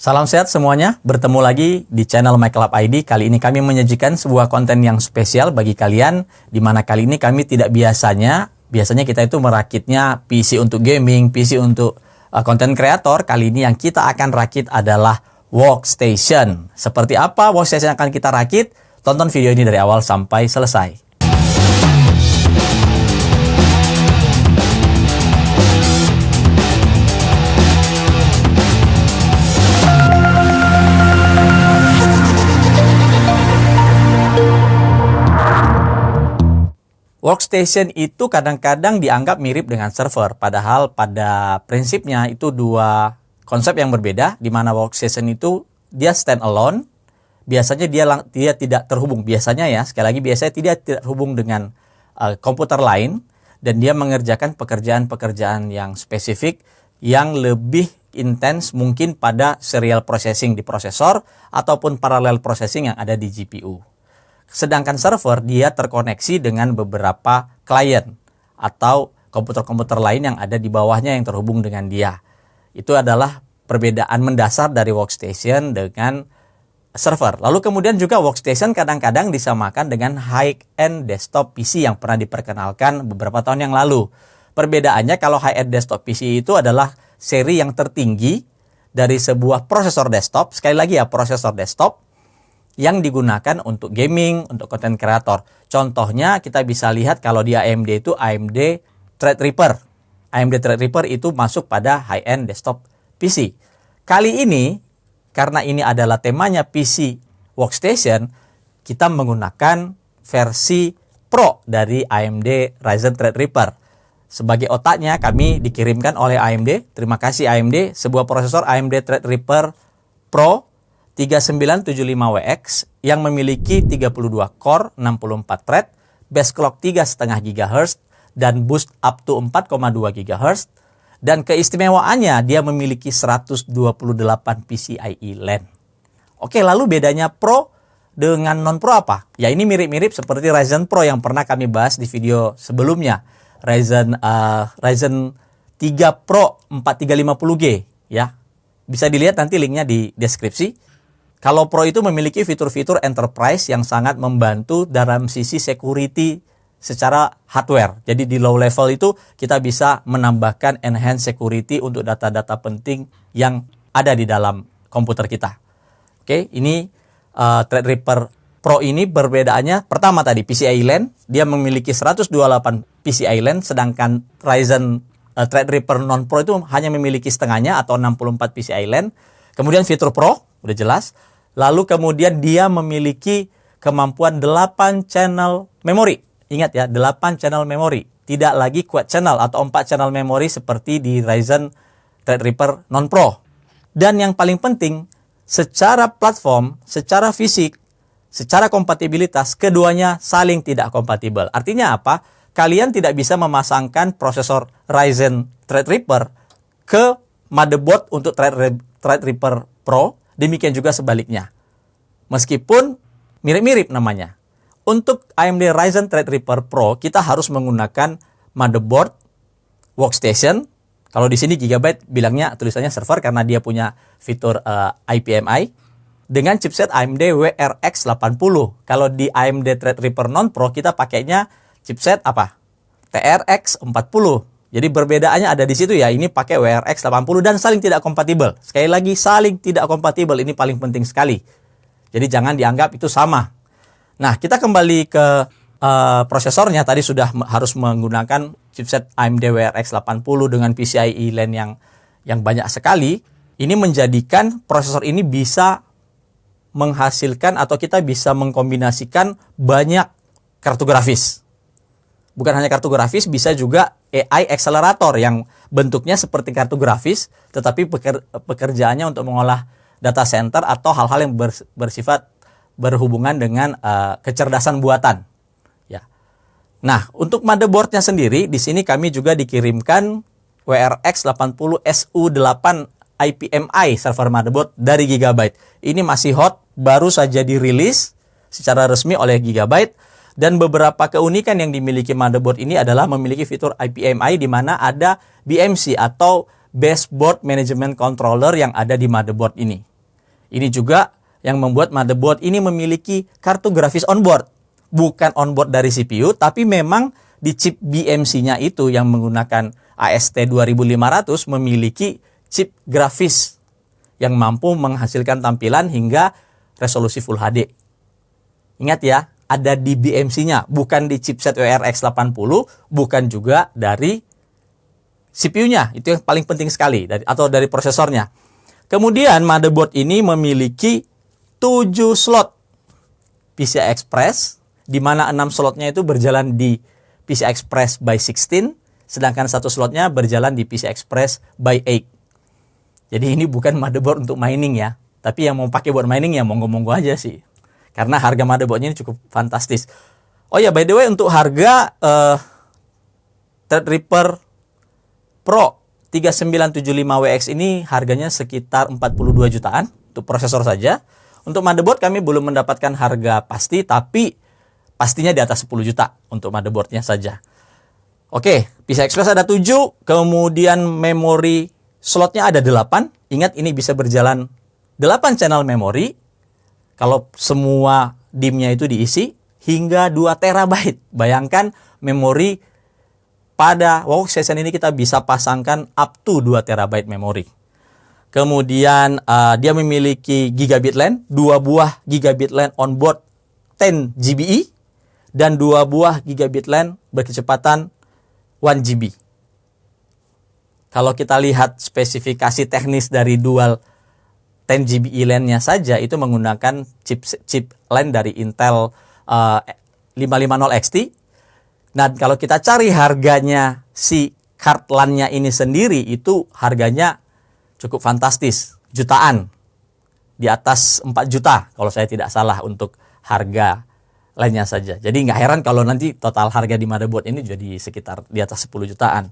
Salam sehat semuanya, bertemu lagi di channel MyClub ID. Kali ini kami menyajikan sebuah konten yang spesial bagi kalian, di mana kali ini kami tidak biasanya kita itu merakitnya PC untuk gaming, PC untuk konten kreator. Kali ini yang kita akan rakit adalah workstation. Seperti apa workstation yang akan kita rakit? Tonton video ini dari awal sampai selesai. Workstation itu kadang-kadang dianggap mirip dengan server, padahal pada prinsipnya itu dua konsep yang berbeda, di mana workstation itu dia stand alone, biasanya dia tidak terhubung, biasanya tidak terhubung dengan komputer lain, dan dia mengerjakan pekerjaan-pekerjaan yang spesifik, yang lebih intens mungkin pada serial processing di prosesor, ataupun parallel processing yang ada di GPU. Sedangkan server dia terkoneksi dengan beberapa klien atau komputer-komputer lain yang ada di bawahnya yang terhubung dengan dia. Itu adalah perbedaan mendasar dari workstation dengan server. Lalu kemudian juga workstation kadang-kadang disamakan dengan high-end desktop PC yang pernah diperkenalkan beberapa tahun yang lalu. Perbedaannya kalau high-end desktop PC itu adalah seri yang tertinggi dari sebuah prosesor desktop. Sekali lagi ya, prosesor desktop yang digunakan untuk gaming, untuk konten kreator. Contohnya kita bisa lihat kalau di AMD itu AMD Threadripper. AMD Threadripper itu masuk pada high-end desktop PC. Kali ini, karena ini adalah temanya PC Workstation, kita menggunakan versi Pro dari AMD Ryzen Threadripper. Sebagai otaknya kami dikirimkan oleh AMD. Terima kasih AMD, sebuah prosesor AMD Threadripper Pro 3975WX yang memiliki 32 core, 64 thread, base clock 3,5 GHz, dan boost up to 4,2 GHz. Dan keistimewaannya dia memiliki 128 PCIe LAN. Oke, lalu bedanya Pro dengan non-Pro apa? Ya ini mirip-mirip seperti Ryzen Pro yang pernah kami bahas di video sebelumnya. Ryzen 3 Pro 4350G ya. Bisa dilihat nanti linknya di deskripsi. Kalau Pro itu memiliki fitur-fitur enterprise yang sangat membantu dalam sisi security secara hardware. Jadi di low level itu kita bisa menambahkan enhanced security untuk data-data penting yang ada di dalam komputer kita. Oke, ini Threadripper Pro ini perbedaannya. Pertama tadi PCIe LAN, dia memiliki 128 PCIe LAN, sedangkan Ryzen Threadripper non-Pro itu hanya memiliki setengahnya atau 64 PCIe LAN. Kemudian fitur Pro, udah jelas. Lalu kemudian dia memiliki kemampuan 8 channel memori. Ingat ya, 8 channel memori. Tidak lagi quad channel atau 4 channel memori seperti di Ryzen Threadripper non-Pro. Dan yang paling penting, secara platform, secara fisik, secara kompatibilitas, keduanya saling tidak kompatibel. Artinya apa? Kalian tidak bisa memasangkan prosesor Ryzen Threadripper ke motherboard untuk Threadripper Pro. Demikian juga sebaliknya. Meskipun mirip-mirip namanya. Untuk AMD Ryzen Threadripper Pro, kita harus menggunakan motherboard workstation. Kalau di sini Gigabyte bilangnya tulisannya server karena dia punya fitur IPMI. Dengan chipset AMD WRX 80. Kalau di AMD Threadripper non-Pro, kita pakainya chipset apa? TRX 40. Jadi perbedaannya ada di situ ya, ini pakai WRX 80 dan saling tidak kompatibel. Sekali lagi, saling tidak kompatibel, ini paling penting sekali. Jadi jangan dianggap itu sama. Nah, kita kembali ke prosesornya, tadi sudah harus menggunakan chipset AMD WRX 80 dengan PCIe LAN yang banyak sekali. Ini menjadikan prosesor ini bisa menghasilkan atau kita bisa mengkombinasikan banyak kartu grafis. Bukan hanya kartu grafis, bisa juga AI accelerator yang bentuknya seperti kartu grafis, tetapi pekerjaannya untuk mengolah data center atau hal-hal yang bersifat berhubungan dengan kecerdasan buatan. Ya. Nah, untuk motherboardnya sendiri, di sini kami juga dikirimkan WRX 80 SU8 IPMI server motherboard dari Gigabyte. Ini masih hot, baru saja dirilis secara resmi oleh Gigabyte. Dan beberapa keunikan yang dimiliki motherboard ini adalah memiliki fitur IPMI di mana ada BMC atau Baseboard Management Controller yang ada di motherboard ini. Ini juga yang membuat motherboard ini memiliki kartu grafis onboard. Bukan onboard dari CPU, tapi memang di chip BMC-nya itu yang menggunakan AST 2500 memiliki chip grafis yang mampu menghasilkan tampilan hingga resolusi Full HD. Ingat ya, ada di BMC-nya, bukan di chipset WRX 80, bukan juga dari CPU-nya. Itu yang paling penting sekali, atau dari prosesornya. Kemudian motherboard ini memiliki 7 slot PCI Express, di mana 6 slotnya itu berjalan di PCI Express by 16, sedangkan 1 slotnya berjalan di PCI Express by 8. Jadi ini bukan motherboard untuk mining ya, tapi yang mau pakai buat mining ya monggo-monggo aja sih. Karena harga motherboardnya ini cukup fantastis. Oh ya, by the way, untuk harga Threadripper Pro 3975WX ini harganya sekitar 42 jutaan untuk prosesor saja. Untuk motherboard kami belum mendapatkan harga pasti, tapi pastinya di atas 10 juta untuk motherboardnya saja. Oke, PCI Express ada 7, kemudian memori slotnya ada 8. Ingat, ini bisa berjalan 8 channel memori. Kalau semua DIM-nya itu diisi, hingga 2 terabyte. Bayangkan memori pada workstation ini kita bisa pasangkan up to 2 terabyte memori. Kemudian dia memiliki gigabit LAN, 2 buah gigabit LAN onboard 10 GBE, dan 2 buah gigabit LAN berkecepatan 1 GB. Kalau kita lihat spesifikasi teknis dari dual 10 GBE LAN-nya saja, itu menggunakan chip LAN dari Intel 550 XT. Dan kalau kita cari harganya si card LAN-nya ini sendiri, itu harganya cukup fantastis, jutaan. Di atas 4 juta kalau saya tidak salah untuk harga lainnya saja. Jadi nggak heran kalau nanti total harga di motherboard ini jadi sekitar di atas 10 jutaan.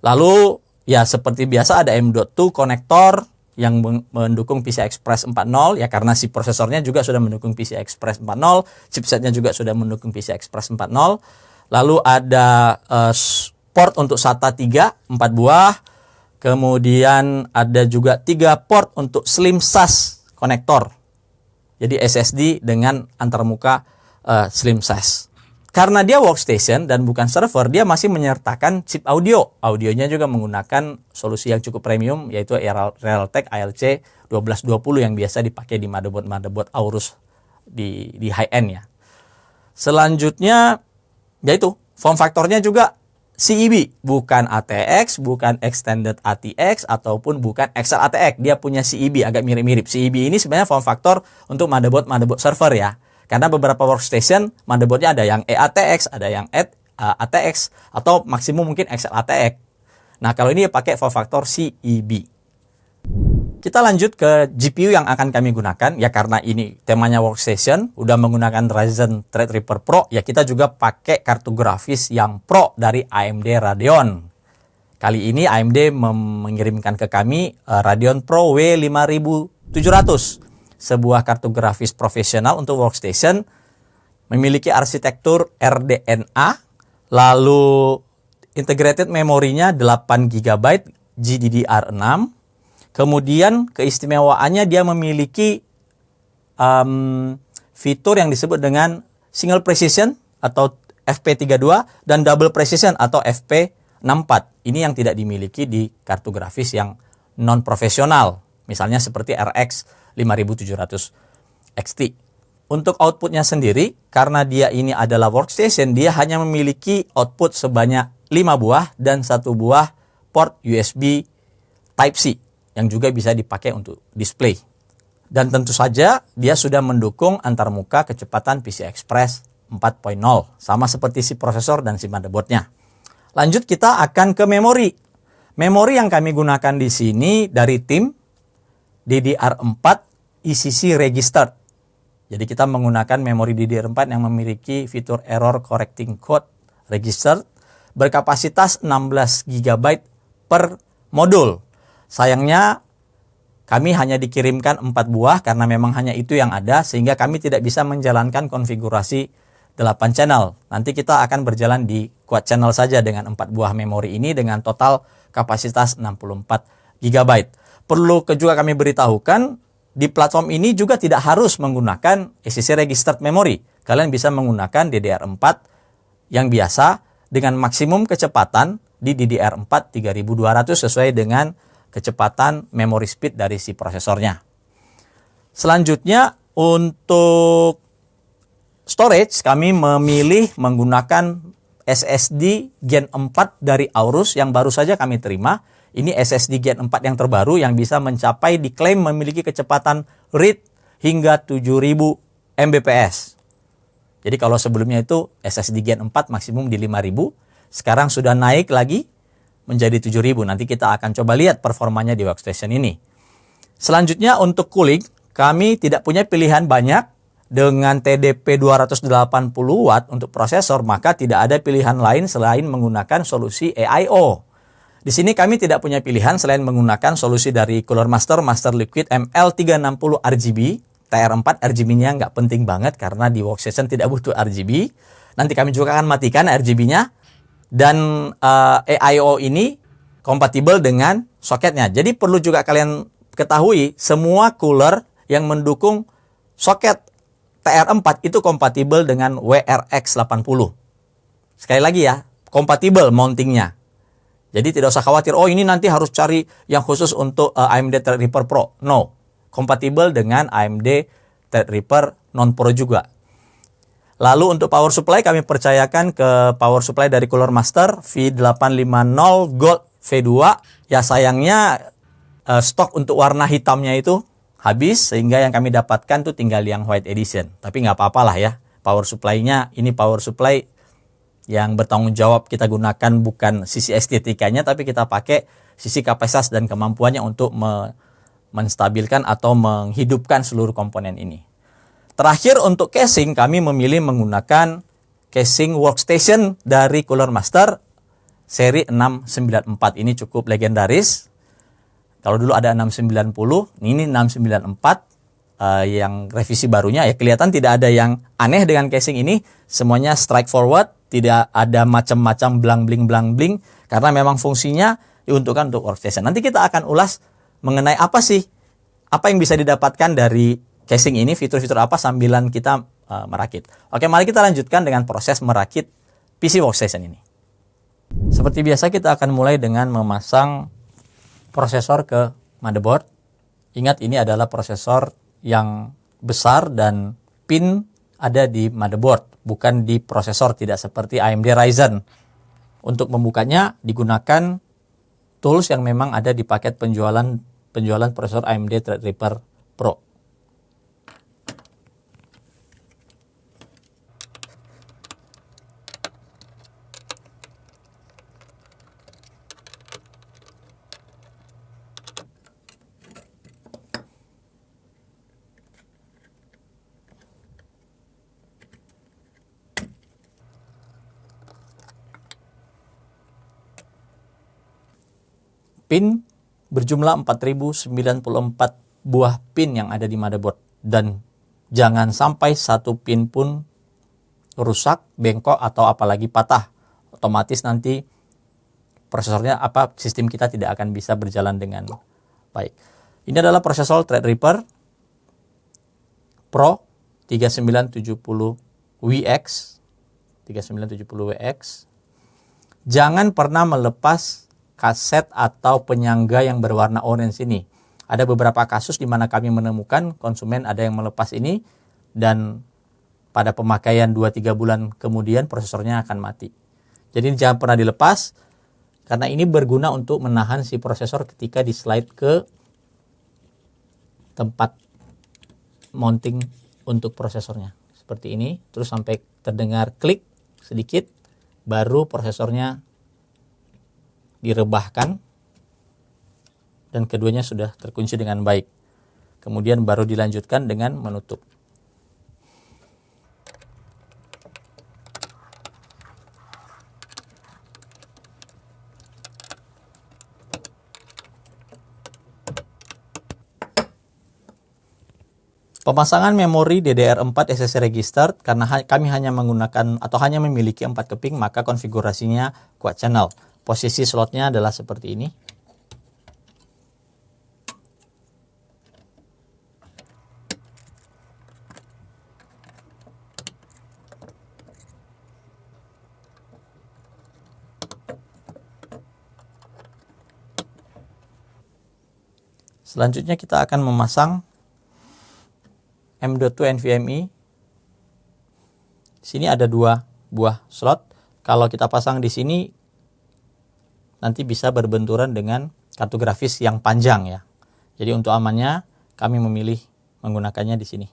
Lalu ya seperti biasa ada M.2 konektor yang mendukung PCI Express 4.0, ya karena si prosesornya juga sudah mendukung PCI Express 4.0, chipsetnya juga sudah mendukung PCI Express 4.0. Lalu ada port untuk SATA 3, 4 buah. Kemudian ada juga 3 port untuk Slim SAS konektor. Jadi SSD dengan antarmuka Slim SAS. Karena dia workstation dan bukan server, dia masih menyertakan chip audio. Audionya juga menggunakan solusi yang cukup premium, yaitu Realtek ALC 1220 yang biasa dipakai di motherboard Aorus di high-end ya. Selanjutnya, yaitu form factornya juga CEB, bukan ATX, bukan Extended ATX, ataupun bukan XL-ATX. Dia punya CEB, agak mirip-mirip. CEB ini sebenarnya form factor untuk motherboard server ya. Karena beberapa workstation, motherboardnya ada yang eATX, ada yang ATX, atau maksimum mungkin XL-ATX. Nah, kalau ini pakai form factor CEB. Kita lanjut ke GPU yang akan kami gunakan. Ya karena ini temanya workstation, udah menggunakan Ryzen Threadripper Pro, ya kita juga pakai kartu grafis yang Pro dari AMD Radeon. Kali ini AMD mengirimkan ke kami Radeon Pro W5700. Sebuah kartu grafis profesional untuk workstation, memiliki arsitektur RDNA, lalu integrated memorinya 8 GB GDDR6. Kemudian keistimewaannya dia memiliki fitur yang disebut dengan single precision atau FP32 dan double precision atau FP64. Ini yang tidak dimiliki di kartu grafis yang non profesional, misalnya seperti RX 5700 XT. Untuk outputnya sendiri, karena dia ini adalah workstation, dia hanya memiliki output sebanyak 5 buah dan 1 buah port USB Type-C yang juga bisa dipakai untuk display. Dan tentu saja dia sudah mendukung antarmuka kecepatan PCI Express 4.0, sama seperti si prosesor dan si motherboardnya. Lanjut, kita akan ke memori. Memori yang kami gunakan di sini dari tim DDR4 ECC Registered. Jadi kita menggunakan memori DDR4 yang memiliki fitur Error Correcting Code Registered berkapasitas 16 GB per modul. Sayangnya kami hanya dikirimkan 4 buah karena memang hanya itu yang ada, sehingga kami tidak bisa menjalankan konfigurasi 8 channel. Nanti kita akan berjalan di quad channel saja dengan 4 buah memori ini dengan total kapasitas 64 GB. Perlu juga kami beritahukan, di platform ini juga tidak harus menggunakan SSD registered memory. Kalian bisa menggunakan DDR4 yang biasa dengan maksimum kecepatan di DDR4 3200 sesuai dengan kecepatan memory speed dari si prosesornya. Selanjutnya untuk storage kami memilih menggunakan SSD Gen 4 dari Aorus yang baru saja kami terima. Ini SSD Gen 4 yang terbaru yang bisa mencapai diklaim memiliki kecepatan read hingga 7000 Mbps. Jadi kalau sebelumnya itu SSD Gen 4 maksimum di 5000, sekarang sudah naik lagi menjadi 7000. Nanti kita akan coba lihat performanya di workstation ini. Selanjutnya untuk cooling, kami tidak punya pilihan banyak. Dengan TDP 280 Watt untuk prosesor, maka tidak ada pilihan lain selain menggunakan solusi AIO. Di sini kami tidak punya pilihan selain menggunakan solusi dari Cooler Master Liquid ML360 RGB. TR4 RGB-nya nggak penting banget karena di workstation tidak butuh RGB. Nanti kami juga akan matikan RGB-nya. Dan AIO ini kompatibel dengan soketnya. Jadi perlu juga kalian ketahui semua cooler yang mendukung soket TR4 itu kompatibel dengan WRX80. Sekali lagi ya, kompatibel mountingnya. Jadi tidak usah khawatir, oh ini nanti harus cari yang khusus untuk AMD Threadripper Pro. No, kompatibel dengan AMD Threadripper non-Pro juga. Lalu untuk power supply kami percayakan ke power supply dari Cooler Master V850 Gold V2. Ya sayangnya stok untuk warna hitamnya itu habis sehingga yang kami dapatkan tuh tinggal yang white edition. Tapi nggak apa-apa lah ya. Power supply-nya ini power supply yang bertanggung jawab kita gunakan bukan sisi estetikanya, tapi kita pakai sisi kapasitas dan kemampuannya untuk menstabilkan atau menghidupkan seluruh komponen ini. Terakhir untuk casing, kami memilih menggunakan casing workstation dari Cooler Master seri 694. Ini cukup legendaris. Kalau dulu ada 690, ini 694. Yang revisi barunya ya kelihatan tidak ada yang aneh dengan casing ini, semuanya strike forward, tidak ada macam-macam blang-bling karena memang fungsinya diuntukkan untuk workstation. Nanti kita akan ulas mengenai apa yang bisa didapatkan dari casing ini, fitur-fitur apa sambilan kita merakit. Oke, mari kita lanjutkan dengan proses merakit PC workstation ini. Seperti biasa kita akan mulai dengan memasang prosesor ke motherboard. Ingat ini adalah prosesor yang besar dan pin ada di motherboard, bukan di prosesor, tidak seperti AMD Ryzen. Untuk membukanya digunakan tools yang memang ada di paket penjualan prosesor AMD Threadripper Pro. Pin berjumlah 4094 buah pin yang ada di motherboard, dan jangan sampai satu pin pun rusak, bengkok atau apalagi patah. Otomatis nanti prosesornya sistem kita tidak akan bisa berjalan dengan baik. Ini adalah prosesor Threadripper Pro 3970WX. Jangan pernah melepas kaset atau penyangga yang berwarna orange ini. Ada beberapa kasus di mana kami menemukan konsumen ada yang melepas ini dan pada pemakaian 2-3 bulan kemudian prosesornya akan mati. Jadi jangan pernah dilepas karena ini berguna untuk menahan si prosesor ketika di slide ke tempat mounting untuk prosesornya. Seperti ini, terus sampai terdengar klik sedikit, baru prosesornya direbahkan dan keduanya sudah terkunci dengan baik. Kemudian baru dilanjutkan dengan menutup. Pemasangan memori DDR4 SSD registered, karena kami hanya menggunakan atau hanya memiliki 4 keping, maka konfigurasinya quad channel. Posisi slotnya adalah seperti ini. Selanjutnya kita akan memasang M.2 NVMe. Di sini ada 2 buah slot. Kalau kita pasang di sini nanti bisa berbenturan dengan kartu grafis yang panjang ya. Jadi untuk amannya kami memilih menggunakannya di sini.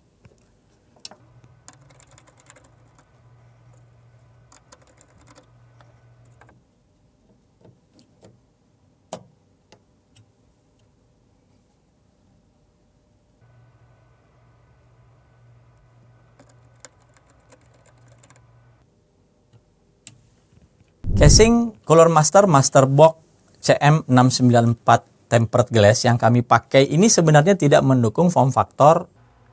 Casing Cooler Master Masterbox CM694 tempered glass yang kami pakai ini sebenarnya tidak mendukung form factor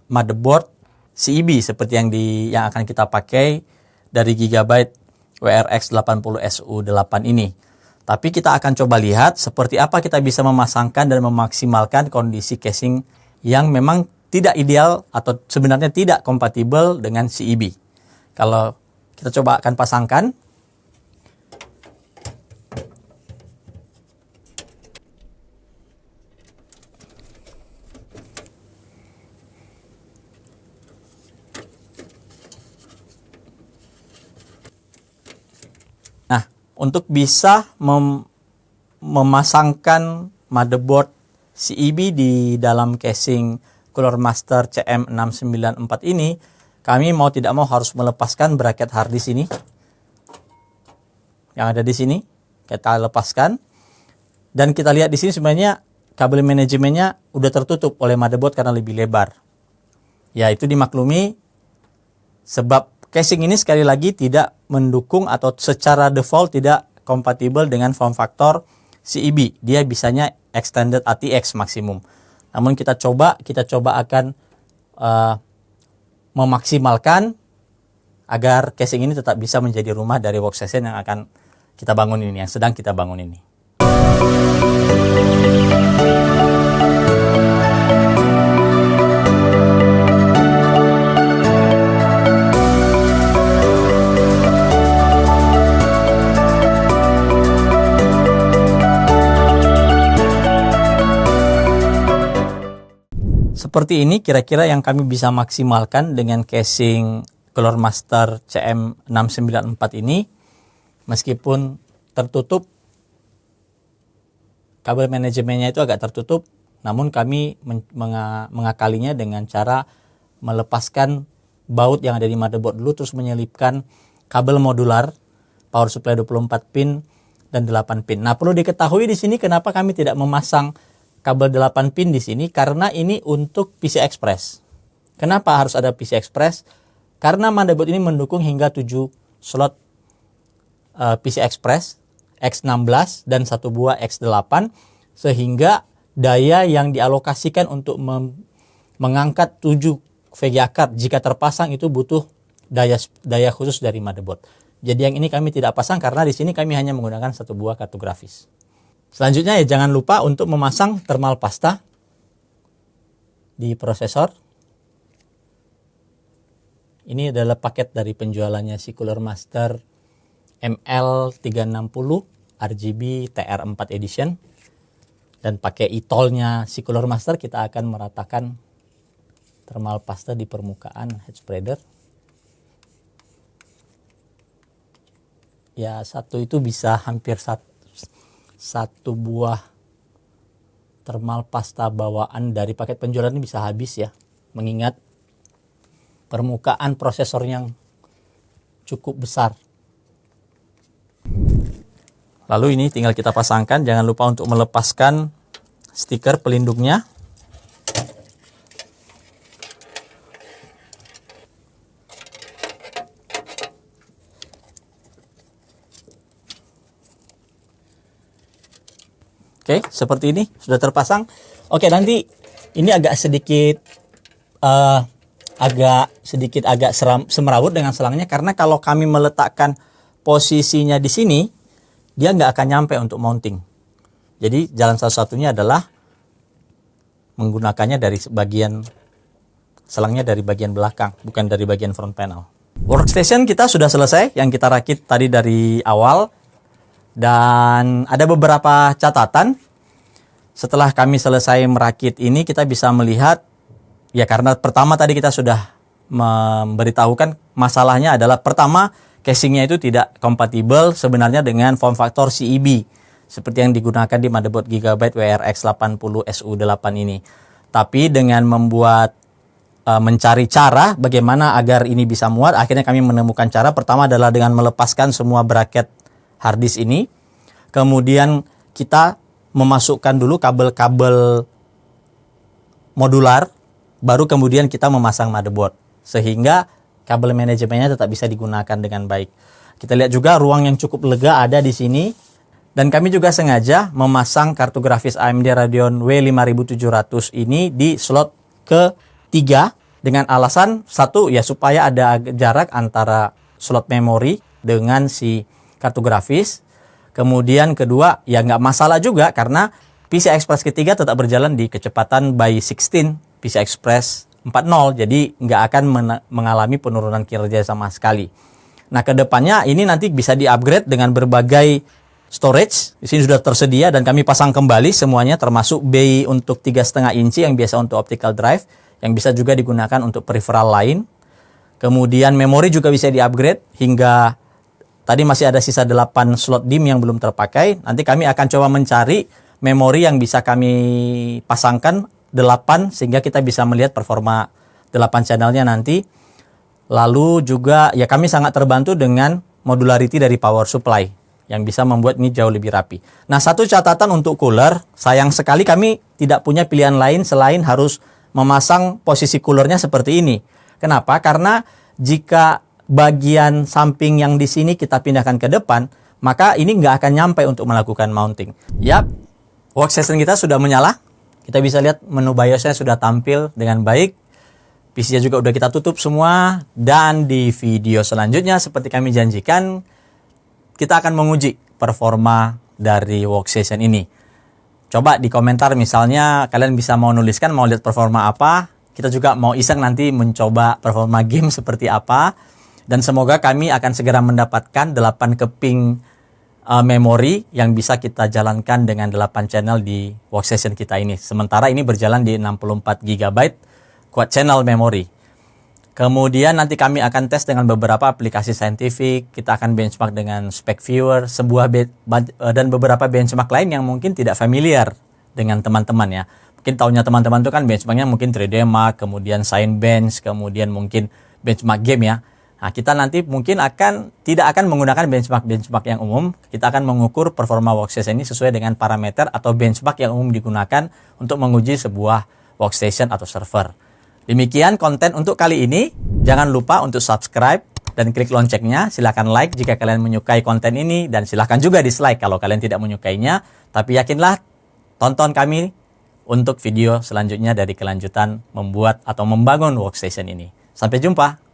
motherboard CEB seperti yang akan kita pakai dari Gigabyte WRX 80SU8 ini. Tapi kita akan coba lihat seperti apa kita bisa memasangkan dan memaksimalkan kondisi casing yang memang tidak ideal atau sebenarnya tidak kompatibel dengan CEB. Kalau kita coba akan pasangkan. Nah, untuk bisa memasangkan motherboard CEB di dalam casing Cooler Master CM694 ini, kami mau tidak mau harus melepaskan bracket hard disk ini. Yang ada di sini, kita lepaskan. Dan kita lihat di sini sebenarnya kabel manajemennya udah tertutup oleh motherboard karena lebih lebar. Ya, itu dimaklumi sebab casing ini sekali lagi tidak mendukung atau secara default tidak kompatibel dengan form factor CEB. Dia bisanya extended ATX maksimum. Namun kita coba akan memaksimalkan agar casing ini tetap bisa menjadi rumah dari workstation yang akan kita bangun ini, yang sedang kita bangun ini. Seperti ini kira-kira yang kami bisa maksimalkan dengan casing Cooler Master CM694 ini. Meskipun tertutup, kabel manajemennya itu agak tertutup, namun kami mengakalinya dengan cara melepaskan baut yang ada di motherboard dulu, terus menyelipkan kabel modular power supply 24 pin dan 8 pin. Nah, perlu diketahui di sini kenapa kami tidak memasang kabel 8 pin di sini, karena ini untuk PCI Express. Kenapa harus ada PCI Express? Karena motherboard ini mendukung hingga 7 slot PCI Express X16 dan 1 buah X8, sehingga daya yang dialokasikan untuk mengangkat 7 VGA card jika terpasang itu butuh daya khusus dari motherboard. Jadi yang ini kami tidak pasang karena di sini kami hanya menggunakan 1 buah kartu grafis. Selanjutnya ya jangan lupa untuk memasang thermal pasta di prosesor. Ini adalah paket dari penjualannya si Cooler Master ML360 RGB TR4 Edition. Dan pakai e-tollnya si Cooler Master kita akan meratakan thermal pasta di permukaan head spreader. Ya, satu itu bisa hampir satu buah thermal pasta bawaan dari paket penjualan ini bisa habis ya, mengingat permukaan prosesor yang cukup besar. Lalu ini tinggal kita pasangkan, jangan lupa untuk melepaskan stiker pelindungnya. Oke, seperti ini sudah terpasang. Oke, nanti ini agak sedikit semerawut dengan selangnya, karena kalau kami meletakkan posisinya di sini, dia nggak akan nyampe untuk mounting. Jadi jalan satu-satunya adalah menggunakannya dari bagian selangnya dari bagian belakang, bukan dari bagian front panel. Workstation kita sudah selesai, yang kita rakit tadi dari awal. Dan ada beberapa catatan. setelah kami selesai merakit ini, kita bisa melihat, ya karena pertama tadi kita sudah memberitahukan masalahnya adalah pertama, casingnya itu tidak kompatibel sebenarnya dengan form factor CEB seperti yang digunakan di motherboard Gigabyte WRX 80 SU8 ini. Tapi dengan mencari cara bagaimana agar ini bisa muat, akhirnya kami menemukan cara. Pertama adalah dengan melepaskan semua bracket harddisk ini. Kemudian kita memasukkan dulu kabel-kabel modular, baru kemudian kita memasang motherboard. Sehingga kabel manajemennya tetap bisa digunakan dengan baik. Kita lihat juga ruang yang cukup lega ada di sini. Dan kami juga sengaja memasang kartu grafis AMD Radeon W5700 ini di slot ke-3 dengan alasan satu ya supaya ada jarak antara slot memori dengan si kartu grafis. Kemudian kedua ya nggak masalah juga karena PCI Express ketiga tetap berjalan di kecepatan by 16 PCI Express 4.0, jadi nggak akan mengalami penurunan kinerja sama sekali. Nah kedepannya ini nanti bisa di-upgrade dengan berbagai storage. Di sini sudah tersedia dan kami pasang kembali semuanya termasuk bay untuk 3,5 inci yang biasa untuk optical drive yang bisa juga digunakan untuk peripheral lain. Kemudian memori juga bisa di-upgrade hingga tadi masih ada sisa 8 slot DIMM yang belum terpakai. Nanti kami akan coba mencari memori yang bisa kami pasangkan 8 sehingga kita bisa melihat performa 8 channelnya nanti. Lalu juga ya kami sangat terbantu dengan modularity dari power supply yang bisa membuat ini jauh lebih rapi. Nah, satu catatan untuk cooler, sayang sekali kami tidak punya pilihan lain selain harus memasang posisi coolernya seperti ini. Kenapa? Karena jika bagian samping yang di sini kita pindahkan ke depan, maka ini nggak akan nyampe untuk melakukan mounting. Yap, workstation kita sudah menyala. Kita bisa lihat menu BIOS-nya sudah tampil dengan baik. PC-nya juga udah kita tutup semua. Dan di video selanjutnya, seperti kami janjikan, kita akan menguji performa dari workstation ini. Coba di komentar misalnya kalian bisa mau nuliskan mau lihat performa apa. Kita juga mau iseng nanti mencoba performa game seperti apa. Dan semoga kami akan segera mendapatkan 8 keping memori yang bisa kita jalankan dengan 8 channel di workstation kita ini. Sementara ini berjalan di 64 GB quad channel memory. Kemudian nanti kami akan tes dengan beberapa aplikasi saintifik. Kita akan benchmark dengan spec viewer, dan beberapa benchmark lain yang mungkin tidak familiar dengan teman-teman ya. Mungkin tahunya teman-teman itu kan benchmarknya mungkin 3D Mark, kemudian Cinebench, kemudian mungkin benchmark game ya. Nah, kita nanti mungkin tidak akan menggunakan benchmark yang umum. Kita akan mengukur performa workstation ini sesuai dengan parameter atau benchmark yang umum digunakan untuk menguji sebuah workstation atau server. Demikian konten untuk kali ini. Jangan lupa untuk subscribe dan klik loncengnya. Silahkan like jika kalian menyukai konten ini dan silahkan juga dislike kalau kalian tidak menyukainya. Tapi yakinlah tonton kami untuk video selanjutnya dari kelanjutan membuat atau membangun workstation ini. Sampai jumpa.